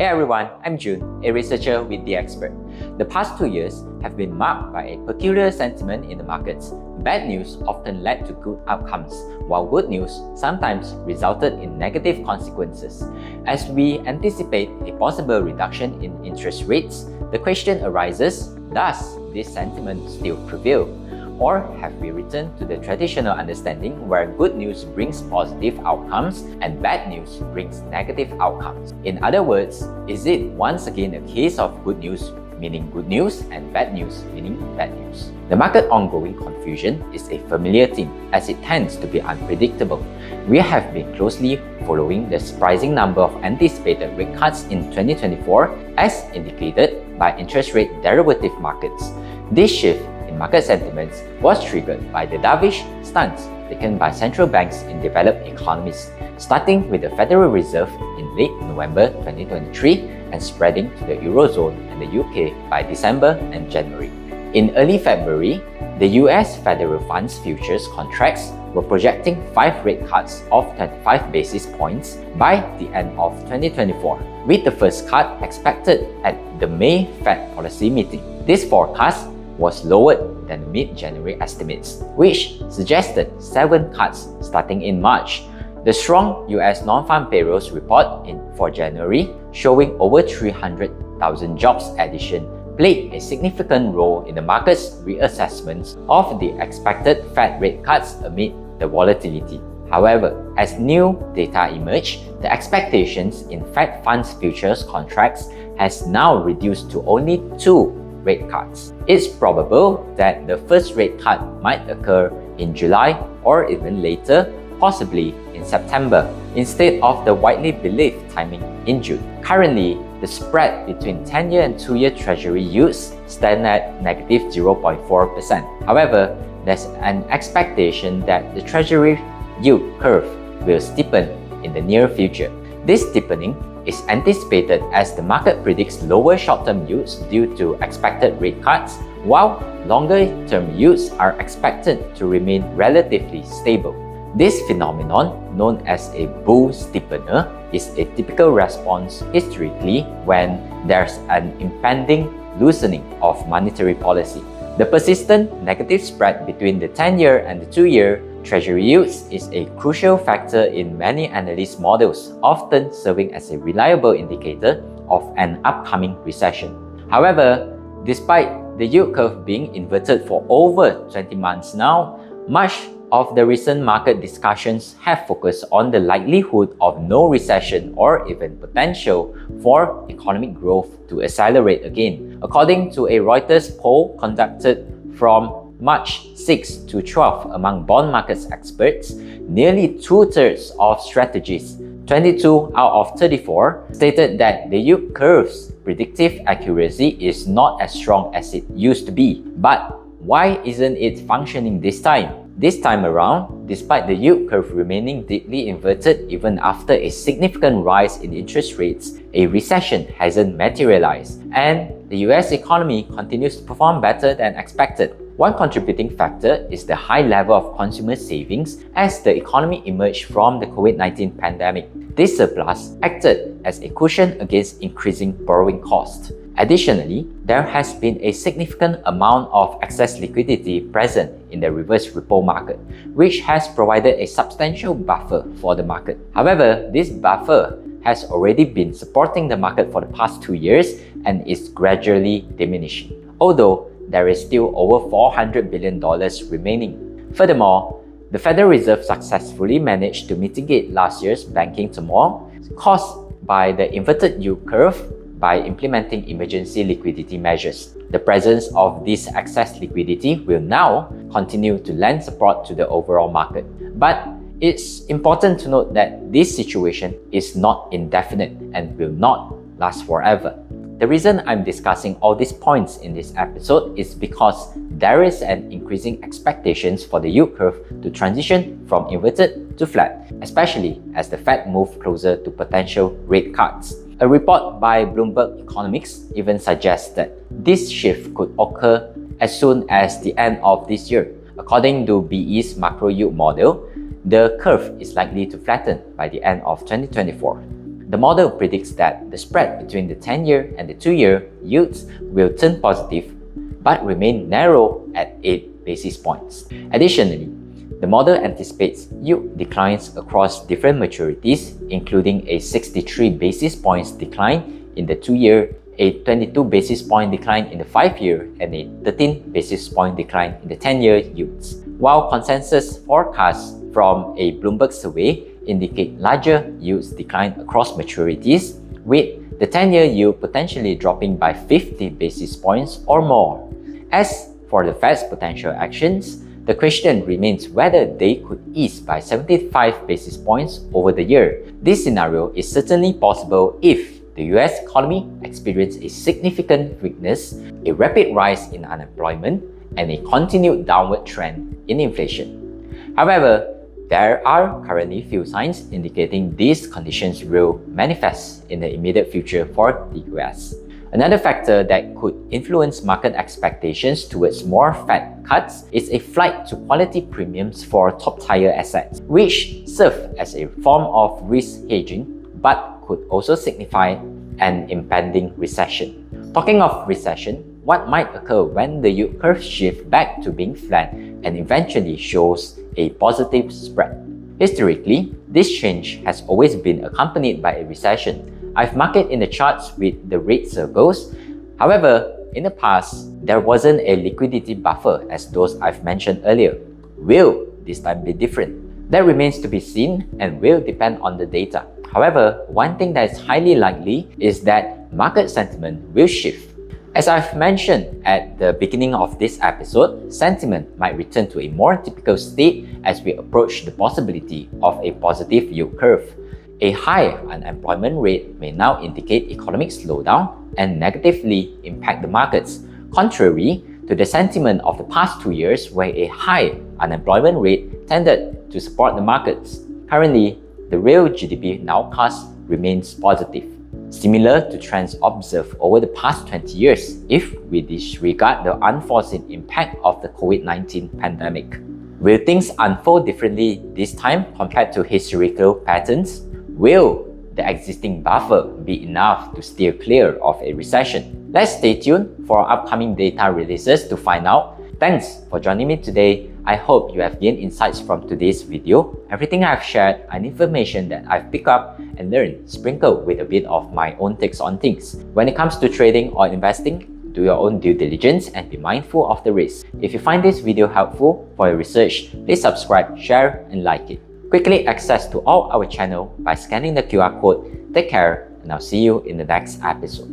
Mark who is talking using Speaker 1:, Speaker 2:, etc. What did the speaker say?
Speaker 1: Hey everyone, I'm June, a researcher with Dxpert. The past 2 years have been marked by a peculiar sentiment in the markets. Bad news often led to good outcomes, while good news sometimes resulted in negative consequences. As we anticipate a possible reduction in interest rates, the question arises, does this sentiment still prevail? Or have we returned to the traditional understanding where good news brings positive outcomes and bad news brings negative outcomes? In other words, is it once again a case of good news meaning good news and bad news meaning bad news? The market ongoing confusion is a familiar theme as it tends to be unpredictable. We have been closely following the surprising number of anticipated rate cuts in 2024 as indicated by interest rate derivative markets. This shift in market sentiments was triggered by the dovish stance taken by central banks in developed economies, starting with the Federal Reserve in late November 2023 and spreading to the Eurozone and the UK by December and January. In early February, the US Federal Funds futures contracts were projecting 5 rate cuts of 25 basis points by the end of 2024, with the first cut expected at the May Fed policy meeting. This forecast was lowered than the mid-January estimates, which suggested 7 cuts starting in March. The strong US non-farm payrolls report for January, showing over 300,000 jobs addition, played a significant role in the market's reassessments of the expected Fed rate cuts amid the volatility. However, as new data emerged, the expectations in Fed funds futures contracts has now reduced to only 2 rate cuts. It's probable that the first rate cut might occur in July or even later, possibly in September, instead of the widely believed timing in June. Currently, the spread between 10-year and 2-year Treasury yields stand at negative 0.4%. However, there's an expectation that the Treasury yield curve will steepen in the near future. This steepening is anticipated as the market predicts lower short-term yields due to expected rate cuts, while longer-term yields are expected to remain relatively stable. This phenomenon, known as a bull steepener, is a typical response historically when there's an impending loosening of monetary policy. The persistent negative spread between the 10-year and the 2-year Treasury yields is a crucial factor in many analyst models, often serving as a reliable indicator of an upcoming recession. However, despite the yield curve being inverted for over 20 months now, much of the recent market discussions have focused on the likelihood of no recession or even potential for economic growth to accelerate again. According to a Reuters poll conducted from March 6 to 12 among bond markets experts, nearly 2/3 of strategists, 22 out of 34, stated that the yield curve's predictive accuracy is not as strong as it used to be. But why isn't it functioning this time? This time around, despite the yield curve remaining deeply inverted even after a significant rise in interest rates, a recession hasn't materialized, and the US economy continues to perform better than expected. One contributing factor is the high level of consumer savings as the economy emerged from the COVID-19 pandemic. This surplus acted as a cushion against increasing borrowing costs. Additionally, there has been a significant amount of excess liquidity present in the reverse repo market, which has provided a substantial buffer for the market. However, this buffer has already been supporting the market for the past 2 years and is gradually diminishing, although there is still over $400 billion remaining. Furthermore, the Federal Reserve successfully managed to mitigate last year's banking turmoil caused by the inverted yield curve by implementing emergency liquidity measures. The presence of this excess liquidity will now continue to lend support to the overall market. But it's important to note that this situation is not indefinite and will not last forever. The reason I'm discussing all these points in this episode is because there is an increasing expectations for the yield curve to transition from inverted to flat, especially as the Fed moves closer to potential rate cuts. A report by Bloomberg Economics even suggests that this shift could occur as soon as the end of this year. According to BE's macro yield model, the curve is likely to flatten by the end of 2024. the model predicts that the spread between the 10-year and the 2-year yields will turn positive but remain narrow at 8 basis points. Additionally, the model anticipates yield declines across different maturities, including a 63 basis points decline in the 2-year, a 22 basis point decline in the 5-year, and a 13 basis point decline in the 10-year yields. While consensus forecasts from a Bloomberg survey indicate larger yields decline across maturities, with the 10-year yield potentially dropping by 50 basis points or more. As for the Fed's potential actions, the question remains whether they could ease by 75 basis points over the year. This scenario is certainly possible if the US economy experiences a significant weakness, a rapid rise in unemployment, and a continued downward trend in inflation. However, there are currently few signs indicating these conditions will manifest in the immediate future for the US. Another factor that could influence market expectations towards more Fed cuts is a flight to quality premiums for top-tier assets, which serve as a form of risk hedging but could also signify an impending recession. Talking of recession, what might occur when the yield curve shifts back to being flat and eventually shows a positive spread? Historically, this change has always been accompanied by a recession. I've marked it in the charts with the red circles. However, in the past, there wasn't a liquidity buffer as those I've mentioned earlier. Will this time be different? That remains to be seen and will depend on the data. However, one thing that is highly likely is that market sentiment will shift. As I've mentioned at the beginning of this episode, sentiment might return to a more typical state as we approach the possibility of a positive yield curve. A high unemployment rate may now indicate economic slowdown and negatively impact the markets, contrary to the sentiment of the past 2 years where a high unemployment rate tended to support the markets. Currently, the real GDP nowcast remains positive, similar to trends observed over the past 20 years if we disregard the unforeseen impact of the COVID-19 pandemic. Will things unfold differently this time compared to historical patterns? Will the existing buffer be enough to steer clear of a recession? Let's stay tuned for upcoming data releases to find out. Thanks for joining me today. I hope you have gained insights from today's video. Everything I've shared and information that I've picked up and learned sprinkled with a bit of my own takes on things. When it comes to trading or investing, do your own due diligence and be mindful of the risk. If you find this video helpful for your research, please subscribe, share, and like it. Quickly access to all our channel by scanning the QR code. Take care, and I'll see you in the next episode.